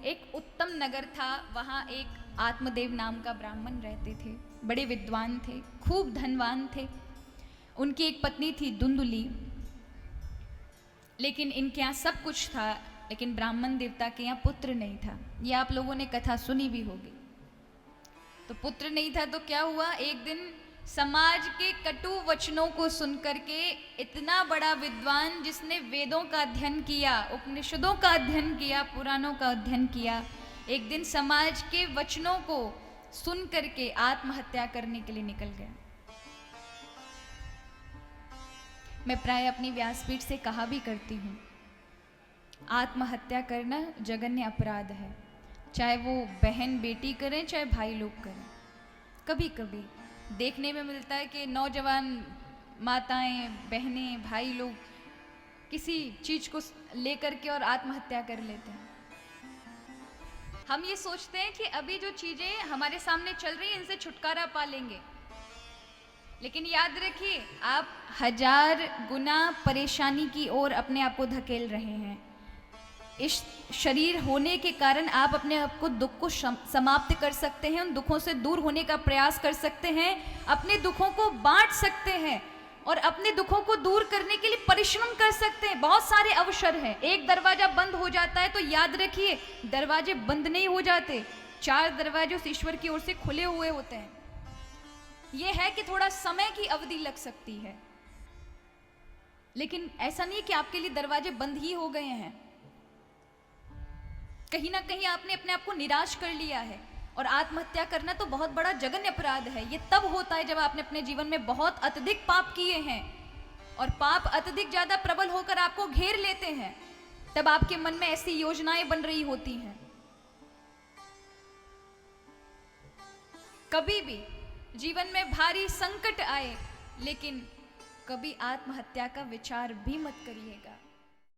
एक उत्तम नगर था, वहाँ एक आत्मदेव नाम का ब्राह्मण रहते थे। बड़े विद्वान थे, खूब धनवान थे। उनकी एक पत्नी थी धुंधुली। लेकिन इनके यहाँ सब कुछ था, लेकिन ब्राह्मण देवता के यहाँ पुत्र नहीं था। ये आप लोगों ने कथा सुनी भी होगी। तो पुत्र नहीं था तो क्या हुआ, एक दिन समाज के कटु वचनों को सुनकर के इतना बड़ा विद्वान जिसने वेदों का अध्ययन किया, उपनिषदों का अध्ययन किया, पुराणों का अध्ययन किया, एक दिन समाज के वचनों को सुन करके आत्महत्या करने के लिए निकल गया। मैं प्राय अपनी व्यासपीठ से कहा भी करती हूँ, आत्महत्या करना जघन्य अपराध है, चाहे वो बहन बेटी करें, चाहे भाई लोग करें। कभी कभी देखने में मिलता है कि नौजवान माताएं, बहनें, भाई लोग किसी चीज को लेकर के और आत्महत्या कर लेते हैं। हम ये सोचते हैं कि अभी जो चीजें हमारे सामने चल रही हैं इनसे छुटकारा पा लेंगे, लेकिन याद रखिए आप 1000 गुना परेशानी की ओर अपने आप को धकेल रहे हैं। इस शरीर होने के कारण आप अपने आप को दुख को समाप्त कर सकते हैं, उन दुखों से दूर होने का प्रयास कर सकते हैं, अपने दुखों को बांट सकते हैं और अपने दुखों को दूर करने के लिए परिश्रम कर सकते हैं। बहुत सारे अवसर हैं। एक दरवाजा बंद हो जाता है तो याद रखिए दरवाजे बंद नहीं हो जाते, 4 दरवाजे उस ईश्वर की ओर से खुले हुए होते हैं। यह है कि थोड़ा समय की अवधि लग सकती है, लेकिन ऐसा नहीं है कि आपके लिए दरवाजे बंद ही हो गए हैं। कहीं ना कहीं आपने अपने आप को निराश कर लिया है। और आत्महत्या करना तो बहुत बड़ा जघन्य अपराध है। ये तब होता है जब आपने अपने जीवन में बहुत अत्यधिक पाप किए हैं और पाप अत्यधिक ज्यादा प्रबल होकर आपको घेर लेते हैं, तब आपके मन में ऐसी योजनाएं बन रही होती हैं। कभी भी जीवन में भारी संकट आए, लेकिन कभी आत्महत्या का विचार भी मत करिएगा।